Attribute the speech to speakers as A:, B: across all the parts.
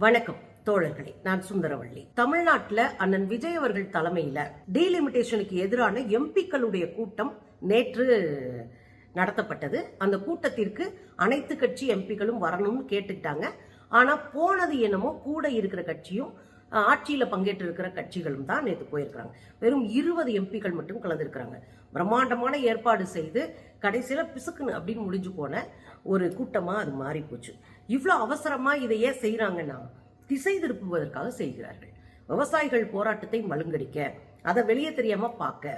A: வணக்கம் தோழர்களே, நான் சுந்தரவள்ளி. தமிழ்நாட்டில் அண்ணன் விஜய் அவர்கள் தலைமையில டீலிமிட்டேஷனுக்கு எதிரான எம்பிக்களுடைய கூட்டம் நேற்று நடத்தப்பட்டது. அந்த கூட்டத்திற்கு அனைத்து கட்சி எம்பிக்களும் வரணும்னு கேட்டுக்கிட்டாங்க. ஆனா போனது என்னமோ கூட இருக்கிற கட்சியும் ஆட்சியில பங்கேற்று இருக்கிற கட்சிகளும் தான் நேற்று போயிருக்கிறாங்க. வெறும் 20 எம்பிக்கள் மட்டும் கலந்துருக்கிறாங்க. பிரம்மாண்டமான ஏற்பாடு செய்து கடைசியில பிசுக்குன்னு அப்படின்னு முடிஞ்சு போன ஒரு கூட்டமா அது மாறி போச்சு. இவ்வளவு அவசரமா இதை ஏன் செய்யறாங்கன்னா திசை திருப்புவதற்காக செய்கிறார்கள். விவசாயிகள் போராட்டத்தை மழுங்கடிக்க, அதை வெளியே தெரியாம பார்க்க,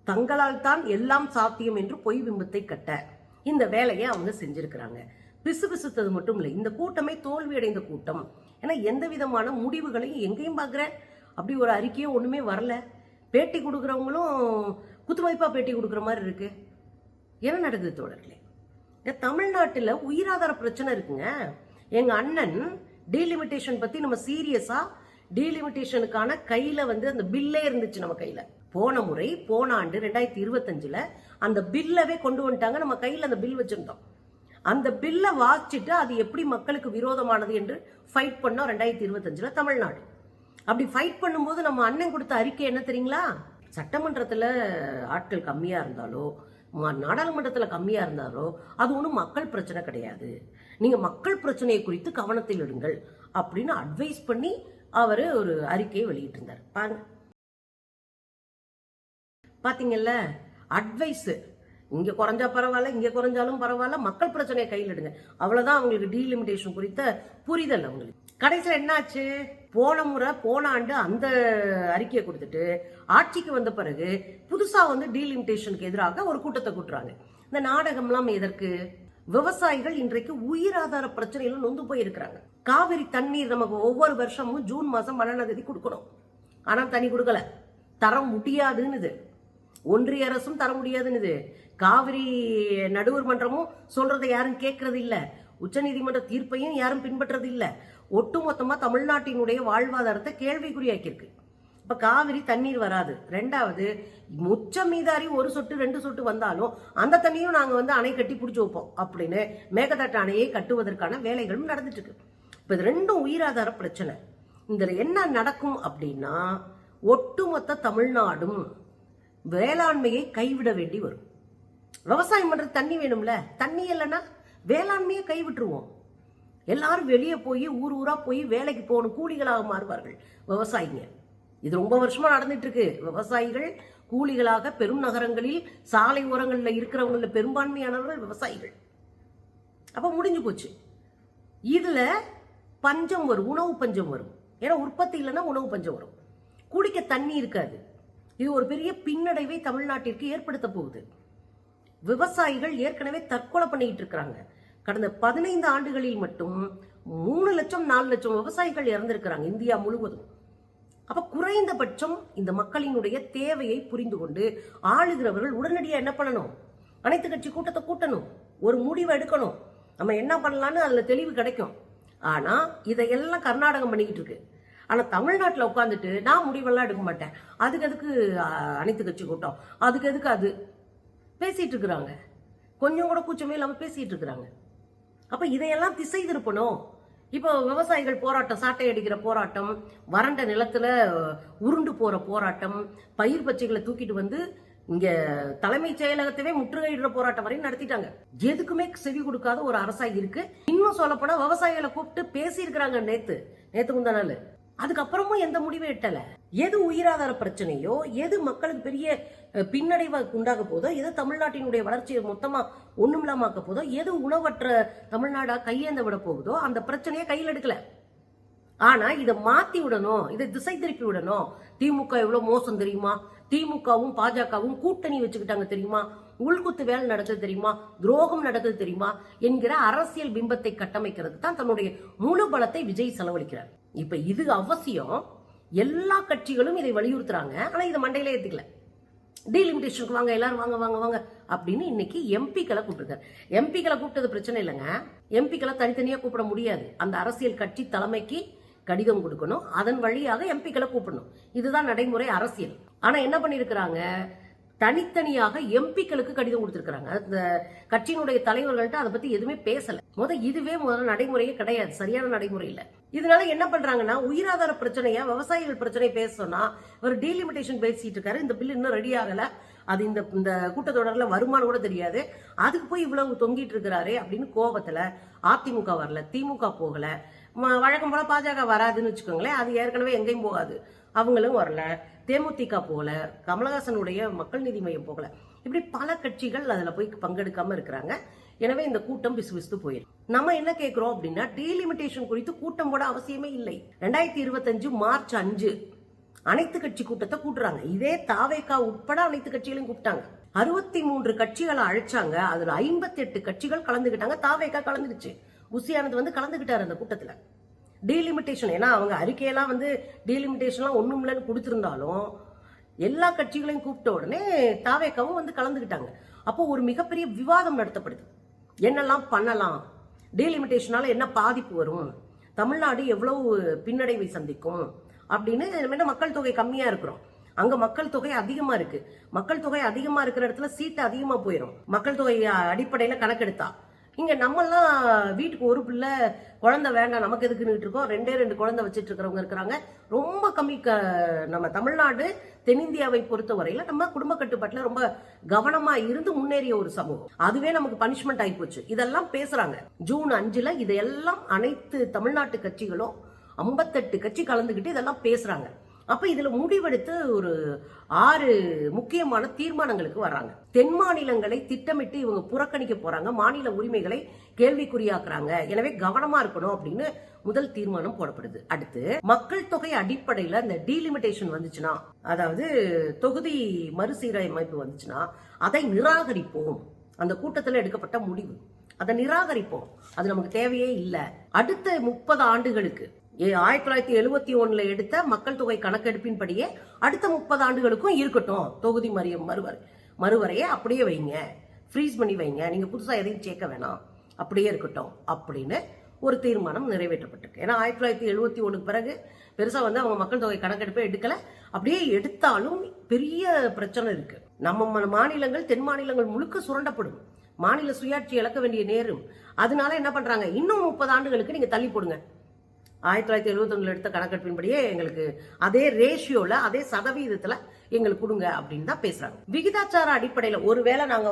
A: தங்களால் தான் எல்லாம் சாத்தியம் என்று பொய் பிம்பத்தை கட்ட இந்த வேலையை அவங்க செஞ்சிருக்கிறாங்க. பிசுபிசுத்தது மட்டும் இல்லை, இந்த கூட்டமே தோல்வி அடைந்த கூட்டம். ஏன்னா எந்த விதமான முடிவுகளையும் எங்கேயும் பார்க்குறேன் அப்படி ஒரு அறிக்கையும் ஒண்ணுமே வரல. பேட்டி கொடுக்குறவங்களும் குத்துமதிப்பா பேட்டி கொடுக்குற மாதிரி இருக்கு. என்ன நடக்குது தோழர்களே? தமிழ்நாட்டில் உயிராதார பிரச்சனை இருக்குங்க. எங்க அண்ணன் டீலிமிட்டேஷன் பத்தி நம்ம சீரியஸா டீலிமிட்டேஷனுக்கான கையில அந்த பில்லே இருந்துச்சு நம்ம கையில. போன ஆண்டு 2025 அந்த பில்லவே கொண்டு வந்துட்டாங்க. நம்ம கையில அந்த பில் வச்சிருந்தோம். அந்த பில்லை வாசிச்சுட்டு அது எப்படி மக்களுக்கு விரோதமானது என்று ஃபைட் பண்ணோம் 2025 தமிழ்நாடு. அப்படி ஃபைட் பண்ணும்போது நம்ம அண்ணன் கொடுத்த அறிக்கை என்ன தெரியுங்களா? சட்டமன்றத்துல ஆட்கள் கம்மியா இருந்தாலோ நாடாளுமன்றத்துல கம்மியா இருந்தாலோ அது ஒன்றும் மக்கள் பிரச்சனை கிடையாது, நீங்க மக்கள் பிரச்சனையை குறித்து கவனத்தில் எடுங்கள் அப்படின்னு அட்வைஸ் பண்ணி அவரு ஒரு அறிக்கையை வெளியிட்டு இருந்தார். பாத்தீங்கல்ல, அட்வைஸ் இங்க குறைஞ்சா பரவாயில்ல, இங்க குறைஞ்சாலும் பரவாயில்ல, மக்கள் பிரச்சனையை கையில் எடுங்க, அவ்வளவுதான் அவங்களுக்கு டீலிமிட்டேஷன் குறித்த புரிதல். அவங்களுக்கு கடைசியில் என்னாச்சு? போன ஆண்டு அந்த அறிக்கையை கொடுத்துட்டு ஆட்சிக்கு வந்த பிறகு புதுசா டீலிமிட்டேஷனுக்கு எதிராக ஒரு கூட்டத்தை கூட்டுறாங்க. இந்த நாடகம்லாம் எதற்கு? விவசாயிகள் இன்றைக்கு உயிராதார பிரச்சனையில நொந்து போயிருக்கிறாங்க. காவிரி தண்ணீர் நமக்கு ஒவ்வொரு வருஷமும் ஜூன் மாசம் 12ஆம் தேதி கொடுக்கணும். ஆனா தண்ணி கொடுக்கல, தர முடியாதுன்னு ஒன்றிய அரசும் தர முடியாதுன்னு காவிரி நடுவர் மன்றமும் சொல்றதை யாரும் கேட்கறது இல்ல. உச்சநீதிமன்ற தீர்ப்பையும் யாரும் பின்பற்றது இல்ல. ஒட்டுமொத்தமா தமிழ்நாட்டினுடைய வாழ்வாதாரத்தை கேள்விக்குறியாக்கியிருக்கு. இப்ப காவிரி தண்ணீர் வராது. ரெண்டாவது, முச்ச மீதாரி 1 சொட்டு 2 சொட்டு வந்தாலும் அந்த தண்ணியும் நாங்க அணை கட்டி பிடிச்சு வைப்போம் அப்படின்னு மேகதாட்டு அணையை கட்டுவதற்கான வேலைகளும் நடந்துட்டு இருக்கு. இப்ப இது ரெண்டும் உயிராதார பிரச்சனை. இந்த என்ன நடக்கும் அப்படின்னா ஒட்டுமொத்த தமிழ்நாடும் வேளாண்மையை கைவிட வேண்டி வரும். விவசாயம் பண்றது தண்ணி வேணும்ல, தண்ணி இல்லைன்னா வேளாண்மையை கைவிட்டுருவோம். எல்லாரும் வெளியே போய் ஊரா போய் வேலைக்கு போகணும், கூலிகளாக மாறுவார்கள் விவசாயிங்க. இது ரொம்ப வருஷமா நடந்துட்டு இருக்கு. விவசாயிகள் கூலிகளாக பெரும் நகரங்களில் சாலை ஓரங்களில் இருக்கிறவங்கள பெரும்பான்மையானவர்கள் விவசாயிகள். அப்ப முடிஞ்சு போச்சு. இதுல பஞ்சம் வரும், உணவு பஞ்சம் வரும். ஏன்னா உற்பத்தி இல்லைன்னா உணவு பஞ்சம் வரும், குடிக்க தண்ணி இருக்காது. இது ஒரு பெரிய பின்னடைவை தமிழ்நாட்டிற்கு ஏற்படுத்த போகுது. விவசாயிகள் ஏற்கனவே தற்கொலை பண்ணிட்டு இருக்கிறாங்க. கடந்த 15 ஆண்டுகளில் மட்டும் 3 லட்சம் 4 லட்சம் விவசாயிகள் இறந்திருக்கிறாங்க இந்தியா முழுவதும். அப்ப குறைந்தபட்சம் இந்த மக்களினுடைய தேவையை புரிந்து கொண்டு ஆளுகிறவர்கள் உடனடியாக என்ன பண்ணணும்? அனைத்து கட்சி கூட்டத்தை கூட்டணும், ஒரு முடிவு எடுக்கணும், நம்ம என்ன பண்ணலான்னு அதுல தெளிவு கிடைக்கும். ஆனா இதையெல்லாம் கர்நாடகம் பண்ணிக்கிட்டு இருக்கு. ஆனா தமிழ்நாட்டில் உட்காந்துட்டு நான் முடிவெல்லாம் எடுக்க மாட்டேன், அதுக்கு எதுக்கு அனைத்து கட்சி கூட்டம், அதுக்கு எதுக்கு அது பேசிட்டு இருக்கிறாங்க. கொஞ்சம் கூட கூச்சமே இல்லாம பேசிட்டு இருக்கிறாங்க. அப்ப இதையெல்லாம் திசை திருப்பணும். இப்போ விவசாயிகள் போராட்டம், சாட்டை அடிக்கிற போராட்டம், வறண்ட நிலத்துல உருண்டு போற போராட்டம், பயிர் பச்சைகளை தூக்கிட்டு இங்க தலைமைச் செயலகத்தவே முற்றுகையிடுற போராட்டம் வரையும் நடத்திட்டாங்க. எதுக்குமே செவி கொடுக்காத ஒரு அரசா இருக்கு. இன்னும் சொல்லப்போனா விவசாயிகளை கூப்பிட்டு பேசி இருக்கிறாங்க நேத்து முந்தா நாள். அதுக்கப்புறமும் எந்த முடிவும் எட்டல. எது உயிராதார பிரச்சனையோ, எது மக்களுக்கு பெரிய பின்னடைவை உண்டாக போதோ, எது தமிழ்நாட்டினுடைய வளர்ச்சியை மொத்தமா ஒண்ணுமில்லாமக்க போதோ, எது உணவற்ற தமிழ்நாடா கையேந்த விட போகுதோ அந்த பிரச்சனையை கையில் எடுக்கல. ஆனா இதை மாத்தி விடணும், இதை திசை திருப்பி விடணும். திமுக எவ்வளவு மோசம் தெரியுமா? திமுகவும் பாஜகவும் கூட்டணி வச்சுக்கிட்டாங்க தெரியுமா? உள்குத்து வேலை நடக்குது தெரியுமா? துரோகம் நடக்குது தெரியுமா? என்கிற அரசியல் பிம்பத்தை கட்டமைக்கிறது தான் தன்னுடைய முழு பலத்தை விஜய் செலவழிக்கிறார். இப்ப இது அவசியம். எல்லா கட்சிகளும் இதை வலியுறுத்துறாங்க. ஆனா இதை மண்டையில ஏத்துக்கல. டீலிமிட்டேஷனுக்கு வாங்க, எல்லாரும் வாங்க வாங்க வாங்க அப்படின்னு இன்னைக்கு எம்பிக்களை கூப்பிட்டுருக்காரு. எம்பிக்களை கூப்பிட்டது பிரச்சனை இல்லைங்க. எம்பிக்களை தனித்தனியா கூப்பிட முடியாது. அந்த அரசியல் கட்சி தலைமைக்கு கடிதம் கொடுக்கணும், அதன் வழியாக எம்பிக்களை கூப்பிடணும். இதுதான் நடைமுறை அரசியல். ஆனா என்ன பண்ணிருக்கிறாங்க? தனித்தனியாக எம்பிக்களுக்கு கடிதம் கொடுத்திருக்காங்க. அந்த கட்சியினுடைய தலைவர்கள்ட்ட அதை பத்தி எதுவுமே பேசல. இதுவே முதல்ல நடைமுறையே கிடையாது, சரியான நடைமுறை இல்ல. இதனால என்ன பண்றாங்கன்னா, உயிராதார பிரச்சனையா விவசாயிகள் பிரச்சனை பேச சொன்னா ஒரு டீலிமிட்டேஷன் பேசிட்டு இருக்காரு. இந்த பில் இன்னும் ரெடி ஆகல, அது இந்த கூட்டத்தொடர்ல வருமானம் கூட தெரியாது, அதுக்கு போய் இவ்வளவு தொங்கிட்டு இருக்கிறாரு அப்படின்னு கோபத்துல அதிமுக வரல, திமுக போகல, வழக்கம் போல பாஜக வராதுன்னு வச்சுக்கோங்களேன். அது ஏற்கனவே எங்கேயும் போகாது, அவங்களும் வரல. தேமுதிக போகல, கமலஹாசனுடைய மக்கள் நீதி மையம் போகல. இப்படி பல கட்சிகள் அதுல போய் பங்கெடுக்காம இருக்கிறாங்க. எனவே இந்த கூட்டம் பிசுபிசுத்து போயிடும். நம்ம என்ன கேட்கிறோம் அப்படின்னா, டீலிமிட்டேஷன் குறித்து கூட்டம் போட அவசியமே இல்லை. 2025 மார்ச் 5 அனைத்து கட்சி கூட்டத்தை கூட்டுறாங்க. இதே தாவேகா உட்பட அனைத்து கட்சிகளையும் கூப்பிட்டாங்க. 63 கட்சிகளை அழைச்சாங்க. அதுல 58 கட்சிகள் கலந்துகிட்டாங்க. தாவேகா கலந்துடுச்சு. புசியானது கலந்துகிட்டாரு அந்த கூட்டத்துல. டீலிமிட்டேஷன், ஏன்னா அவங்க அறிக்கையெல்லாம் டீலிமிட்டேஷன்லாம் ஒண்ணும் இல்லைன்னு கொடுத்திருந்தாலும் எல்லா கட்சிகளையும் கூப்பிட்ட உடனே தாவேகாவும் கலந்துகிட்டாங்க. அப்போ ஒரு மிகப்பெரிய விவாதம் நடத்தப்படுது. என்னெல்லாம் பண்ணலாம், டீலிமிட்டேஷனால என்ன பாதிப்பு வரும், தமிழ்நாடு எவ்வளவு பின்னடைவை சந்திக்கும் அப்படின்னு. மக்கள் தொகை கம்மியா இருக்கிறோம், அங்க மக்கள் தொகை அதிகமா இருக்கு. மக்கள் தொகை அதிகமா இருக்கிற இடத்துல சீட்டு அதிகமா போயிடும். மக்கள் தொகை அடிப்படையில கணக்கெடுத்தா இங்க நம்மெல்லாம் வீட்டுக்கு ஒரு பிள்ளை, குழந்தை வேண்டாம் நமக்கு எதுக்குன்னு இருக்கோம், 2 குழந்தை வச்சுட்டு இருக்கிறவங்க இருக்கிறாங்க. ரொம்ப கம்மி. நம்ம தமிழ்நாடு தென்னிந்தியாவை பொறுத்த வரையில நம்ம குடும்ப கட்டுப்பாட்டுல ரொம்ப கவனமா இருந்து முன்னேறிய ஒரு சமூகம். அதுவே நமக்கு பனிஷ்மெண்ட் ஆகி போச்சு. இதெல்லாம் பேசுறாங்க. ஜூன் 5 இதெல்லாம் அனைத்து தமிழ்நாட்டு கட்சிகளும் 58 கட்சி கலந்துகிட்டு இதெல்லாம் பேசுறாங்க. அப்ப இதுல முடிவெடுத்து ஒரு 6 முக்கியமான தீர்மானங்களுக்கு வர்றாங்க. தென் மாநிலங்களை திட்டமிட்டு இவங்க புறக்கணிக்க போறாங்க, மாநில உரிமைகளை கேள்விக்குறியாக்குறாங்க. எனவே கவனமா இருக்கணும் அப்படின்னு முதல் தீர்மானம் போடப்படுது. அடுத்து, மக்கள் தொகை அடிப்படையில இந்த டீலிமிட்டேஷன் வந்துச்சுன்னா, அதாவது தொகுதி மறுசீரமைப்பு வந்துச்சுன்னா அதை நிராகரிப்போம். அந்த கூட்டத்தில் எடுக்கப்பட்ட முடிவு, அதை நிராகரிப்போம். அது நமக்கு தேவையே இல்லை. அடுத்த 30 ஆண்டுகளுக்கு 1971 எடுத்த மக்கள் தொகை கணக்கெடுப்பின்படியே அடுத்த 30 ஆண்டுகளுக்கும் இருக்கட்டும். தொகுதி மறுவரையை அப்படியே வைங்க, ஃப்ரீஸ் பண்ணி வைங்க, நீங்க புதுசா எதையும் சேர்க்க வேணாம், அப்படியே இருக்கட்டும் அப்படின்னு ஒரு தீர்மானம் நிறைவேற்றப்பட்டிருக்கு. ஏன்னா 1971 பிறகு பெருசா அவங்க மக்கள் தொகை கணக்கெடுப்பை எடுக்கல. அப்படியே எடுத்தாலும் பெரிய பிரச்சனை இருக்கு. நம்ம மாநிலங்கள், தென் மாநிலங்கள் முழுக்க சுரண்டப்படும், மாநில சுயாட்சி இழக்க வேண்டிய நேரும். அதனால என்ன பண்றாங்க, இன்னும் 30 ஆண்டுகளுக்கு நீங்க தள்ளி போடுங்க. 1971 எடுத்த கணக்கெடுப்பின்படியே எங்களுக்கு அதே ரேஷியோல, அதே சதவீதத்துல எங்களுக்கு கொடுங்க அப்படின்னு தான் பேசுறாங்க. விகிதாச்சார அடிப்படையில ஒருவேளை நாங்க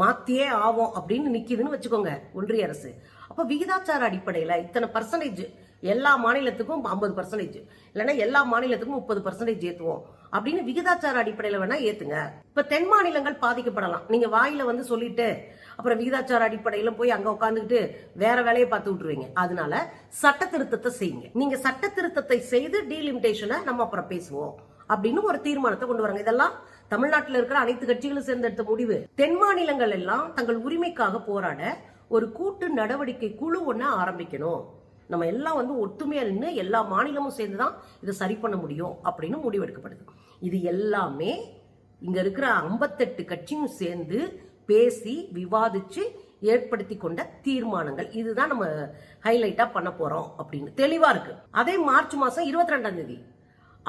A: மாத்தியே ஆவோம் அப்படின்னு நிக்குதுன்னு வச்சுக்கோங்க ஒன்றிய அரசு. அப்ப விகிதாச்சார அடிப்படையில இத்தனை பர்சன்டேஜ் எல்லா மாநிலத்துக்கும் 50%, இல்லைன்னா எல்லா மாநிலத்துக்கும் 30% ஏத்துவோம் அப்படின்னு விகிதாச்சார அடிப்படையில வேணா ஏத்துங்க. இப்ப தென் மாநிலங்கள் பாதிக்கப்படலாம். நீங்க வாயில சொல்லிட்டு அப்புறம் விகிதாச்சார அடிப்படையில போய் அங்க உட்காந்துக்கிட்டு வேற வேலையை பார்த்து விட்டுருவீங்க. அதனால சட்ட திருத்தத்தை செய்யுங்க. நீங்க சட்ட திருத்தத்தை செய்து டீலிமிட்டேஷனை நம்ம அப்புறம் பேசுவோம் அப்படின்னு ஒரு தீர்மானத்தை கொண்டு வராங்க. இதெல்லாம் தமிழ்நாட்டில் இருக்கிற அனைத்து கட்சிகளும் சேர்ந்தெடுத்த முடிவு. தென் மாநிலங்கள் எல்லாம் தங்கள் உரிமைக்காக போராட ஒரு கூட்டு நடவடிக்கை குழு ஒண்ணு ஆரம்பிக்கணும். நம்ம எல்லாம் ஒத்துமையா நின்று எல்லா மாநிலமும் சேர்ந்துதான் இதை சரி பண்ண முடியும் அப்படின்னு முடிவெடுக்கப்படுது. இது எல்லாமே இங்க இருக்கிற 58 கட்சியும் சேர்ந்து பேசி விவாதிச்சு ஏற்படுத்தி கொண்ட தீர்மானங்கள். இதுதான் நம்ம ஹைலைட்டா பண்ண போறோம் அப்படின்னு தெளிவா இருக்கு. அதே மார்ச் மாசம் 22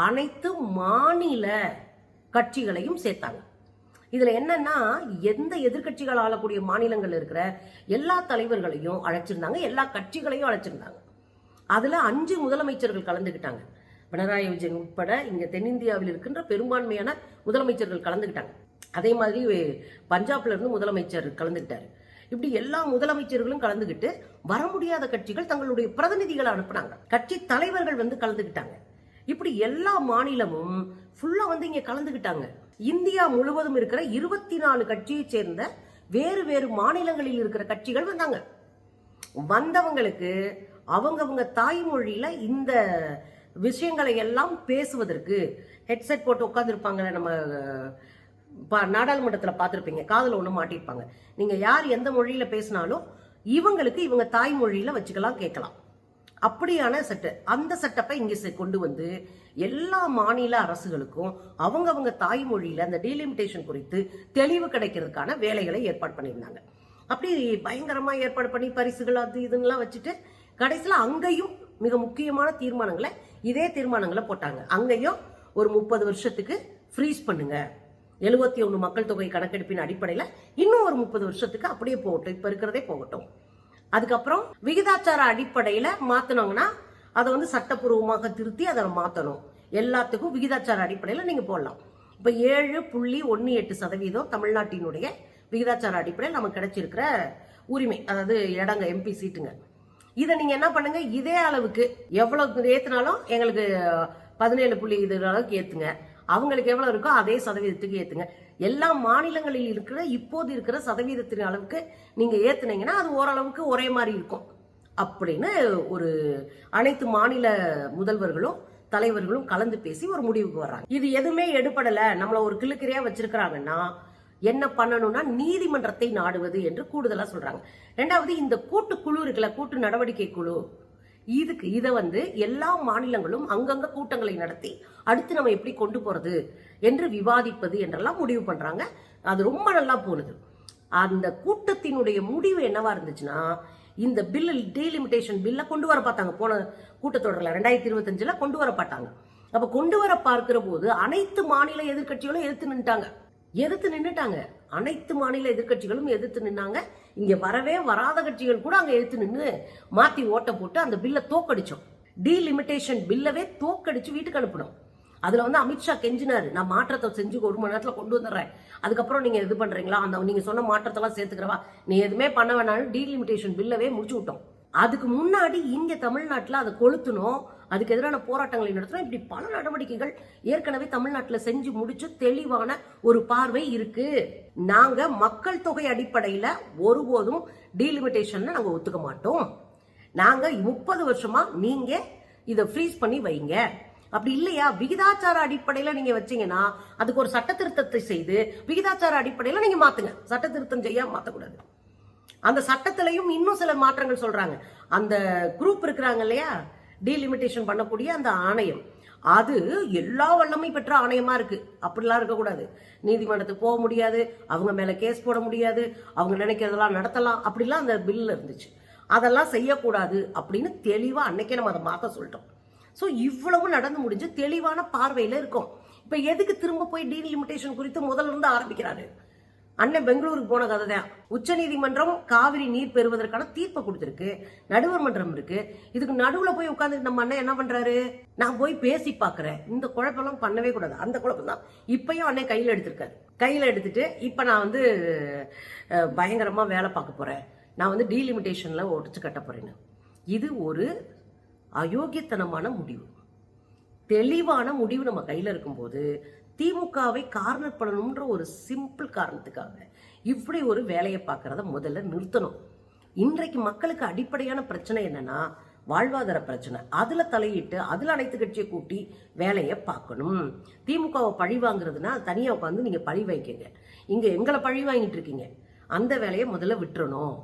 A: அனைத்து மாநில கட்சிகளையும் சேர்த்தாங்க. இதுல என்னன்னா, எந்த எதிர்கட்சிகள் ஆளக்கூடிய மாநிலங்கள் இருக்கிற எல்லா தலைவர்களையும் அழைச்சிருந்தாங்க, எல்லா கட்சிகளையும் அழைச்சிருந்தாங்க. அதுல 5 முதலமைச்சர்கள் கலந்துகிட்டாங்க. பினராயி விஜயன் உட்பட இங்க தென்னிந்தியாவில் இருக்கின்ற பெரும்பான்மையான முதலமைச்சர்கள் கலந்துகிட்டாங்க. அதே மாதிரி பஞ்சாப்ல இருந்து முதலமைச்சர் கலந்துகிட்டாரு. இப்படி எல்லா முதலமைச்சர்களும் கலந்துகிட்டு வர முடியாத கட்சிகள் தங்களுடைய பிரதிநிதிகளை அனுப்புனாங்க. கட்சி தலைவர்கள் கலந்துகிட்டாங்க. இப்படி எல்லா மாநிலமும் ஃபுல்லா இங்க கலந்துகிட்டாங்க. இந்தியா முழுவதும் இருக்கிற 24 கட்சியை சேர்ந்த வேறு வேறு மாநிலங்களில் இருக்கிற கட்சிகள் வந்தாங்க. வந்தவங்களுக்கு அவங்கவங்க தாய்மொழியில இந்த விஷயங்களை எல்லாம் பேசுவதற்கு ஹெட்செட் போட்டு உட்காந்துருப்பாங்க. நம்ம நாடாளுமன்றத்தில் பார்த்துருப்பீங்க, காதுல ஒண்ணு மாட்டிருப்பாங்க. நீங்க யார் எந்த மொழியில பேசினாலும் இவங்களுக்கு இவங்க தாய்மொழியில வச்சுக்கலாம், கேட்கலாம். அப்படியான அந்த செட்டப்பை இங்க கொண்டு எல்லா மாநில அரசுகளுக்கும் அவங்கவங்க தாய்மொழியில அந்த டீலிமிட்டேஷன் குறித்து தெளிவு கிடைக்கிறதுக்கான வேலைகளை ஏற்பாடு பண்ணியிருந்தாங்க. அப்படி பயங்கரமா ஏற்பாடு பண்ணி பரிசுகள் அது இதுன்னெல்லாம் வச்சுட்டு கடைசியில அங்கேயும் மிக முக்கியமான தீர்மானங்களை, இதே தீர்மானங்களை போட்டாங்க. அங்கேயும் ஒரு 30 வருஷத்துக்கு ஃப்ரீஸ் பண்ணுங்க, 71 மக்கள் தொகை கணக்கெடுப்பின் அடிப்படையில் இன்னும் ஒரு 30 வருஷத்துக்கு அப்படியே போகட்டும், இப்ப இருக்கிறதே போகட்டும். அதுக்கப்புறம் விகிதாச்சார அடிப்படையில மாத்தினோங்கன்னா அதை வந்து சட்டப்பூர்வமாக திருத்தி அதை மாத்தணும். எல்லாத்துக்கும் விகிதாச்சார அடிப்படையில நீங்க போடலாம். இப்ப 7.18% தமிழ்நாட்டினுடைய விகிதாச்சார அடிப்படையில் நமக்கு கிடைச்சிருக்கிற உரிமை, அதாவது இடங்க எம்பி சீட்டுங்க. இதை நீங்க என்ன பண்ணுங்க, இதே அளவுக்கு எவ்வளவு ஏத்துனாலும் எங்களுக்கு 17 அளவுக்கு ஏத்துங்க, அவங்களுக்கு எவ்வளவு இருக்கோ அதே சதவீதத்துக்கு ஏத்துங்க. எல்லா மாநிலங்களில் இருக்கிற இப்போது இருக்கிற சதவீதத்தின் அளவுக்கு நீங்க ஏத்துனீங்கன்னா அது ஓரளவுக்கு ஒரே மாதிரி இருக்கும் அப்படின்னு ஒரு அனைத்து மாநில முதல்வர்களும் தலைவர்களும் கலந்து பேசி ஒரு முடிவுக்கு வர்றாங்க. இது எதுவுமே எடுபடல, நம்மள ஒரு கிளுக்கிறையா வச்சிருக்கிறாங்கன்னா என்ன பண்ணணும்னா நீதிமன்றத்தை நாடுவது என்று கூடுதலா சொல்றாங்க. ரெண்டாவது, இந்த கூட்டுக்குழு இருக்குல்ல, கூட்டு நடவடிக்கை குழு, இதை வந்து எல்லா மாநிலங்களும் அங்கங்க கூட்டங்களை நடத்தி அடுத்து நம்ம எப்படி கொண்டு போறது என்று விவாதிப்பது என்றெல்லாம் முடிவு பண்றாங்க. அது ரொம்ப நல்லா போனது. அந்த கூட்டத்தினுடைய முடிவு என்னவா இருந்துச்சுன்னா, இந்த பில் டீலிமிட்டேஷன் பில்ல கொண்டு வர பார்த்தாங்க. போன கூட்டத்தொடர்ல 2025 கொண்டு வர பார்த்தாங்க. அப்ப கொண்டு வர பார்க்கிற போது அனைத்து மாநில எதிர்கட்சிகளும் எதிர்த்து நின்னுட்டாங்க. அனைத்து மாநில எதிர்கட்சிகளும் எதிர்த்து நின்னாங்க. இங்க வரவே வராத கட்சிகள் கூட அங்க எதிர்த்து நின்று மாத்தி ஓட்ட போட்டு அந்த பில்ல தோக்கடிச்சோம். டீலிமிட்டேஷன் பில்லவே தோக்கடிச்சு வீட்டுக்கு அனுப்பணும். அதுல வந்து அமித்ஷா கெஞ்சினாரு, நான் மாற்றத்தை செஞ்சு 1 மணி நேரத்துல கொண்டு வந்துடுறேன், அதுக்கப்புறம் நீங்க இது பண்றீங்களா, அந்த நீங்க சொன்ன மாற்றத்தெல்லாம் சேர்த்துக்கிறவா, நீ எதுவுமே பண்ண வேணாலும் டீலிமிட்டேஷன் பில்லவே முடிச்சு விட்டோம். அதுக்கு முன்னாடி இங்க தமிழ்நாட்டுல அதை கொளுத்தணும், அதுக்கு எதிரான போராட்டங்களை நடத்தணும். இப்படி பல நடவடிக்கைகள் ஏற்கனவே தமிழ்நாட்டுல செஞ்சு முடிச்சு தெளிவான ஒரு பார்வை இருக்கு. நாங்க மக்கள் தொகை அடிப்படையில ஒருபோதும் டீலிமிட்டேஷன் நாங்க ஒத்துக்க மாட்டோம். நாங்க 30 வருஷமா நீங்க இதை ஃப்ரீஸ் பண்ணி வைங்க, அப்படி இல்லையா விகிதாச்சார அடிப்படையில நீங்க வச்சீங்கன்னா அதுக்கு ஒரு சட்ட திருத்தத்தை செய்து விகிதாச்சார அடிப்படையில நீங்க மாத்துங்க. சட்ட திருத்தம் செய்ய மாத்தக்கூடாது. அந்த சட்டத்திலையும் இன்னும் சில மாற்றங்கள் சொல்றாங்க. அந்த குரூப் இருக்கிறாங்க இல்லையா, டீலிமிட்டேஷன் பண்ணக்கூடிய அந்த ஆணையம், அது எல்லா வல்லமை பெற்ற ஆணையமா இருக்கு. அப்படிலாம் இருக்கக்கூடாது. நீதிமன்றத்துக்கு போக முடியாது, அவங்க மேல கேஸ் போட முடியாது, அவங்க நினைக்கிறதெல்லாம் நடத்தலாம், அப்படிலாம் அந்த பில்ல இருந்துச்சு. அதெல்லாம் செய்யக்கூடாது அப்படின்னு தெளிவா அன்னைக்கே நம்ம அதை மாத்த சொல்லிட்டோம். ஸோ இவ்வளவு நடந்து முடிஞ்சு தெளிவான பார்வையில இருக்கும். இப்ப எதுக்கு திரும்ப போய் டீலிமிட்டேஷன் குறித்து முதல்ல இருந்து ஆரம்பிக்கிறாரு? அண்ணன் பெங்களூருக்கு போன கதை தான். உச்ச நீதிமன்றம் காவிரி நீர் பெறுவதற்கான தீர்ப்பை கொடுத்திருக்கு, நடுவர் மன்றம் இருக்கு. இதுக்கு நடுவுல போய் உட்கார்ந்து நம்ம அண்ணன் என்ன பண்றாரு, நான் போய் பேசி பாக்குறேன். இந்த குழப்பெல்லாம் பண்ணவே கூடாது. அந்த குழப்பம் தான் இப்பயும் அண்ணன் கையில எடுத்திருக்காரு. கையில எடுத்துட்டு இப்ப நான் வந்து பயங்கரமா வேலை பார்க்க போறேன், நான் வந்து டீலிமிட்டேஷன்ல ஒடிச்சு கட்ட போறேன்னு. இது ஒரு அயோக்கியத்தனமான முடிவு. தெளிவான முடிவு நம்ம கையில இருக்கும்போது திமுகவை கார்னர் பண்ணணும்ன்ற ஒரு சிம்பிள் காரணத்துக்காக இப்படி ஒரு வேலையை பார்க்கறத முதல்ல நிறுத்தணும். இன்றைக்கு மக்களுக்கு அடிப்படையான பிரச்சனை என்னன்னா வாழ்வாதார பிரச்சனை. அதுல தலையிட்டு அதுல அனைத்து கட்சியை கூட்டி வேலையை பார்க்கணும். திமுகவை பழி வாங்குறதுன்னா தனியா உட்காந்து நீங்க பழி வாங்கிக்கங்க. இங்க எங்களை பழி வாங்கிட்டு இருக்கீங்க. அந்த வேலையை முதல்ல விட்டுறணும்.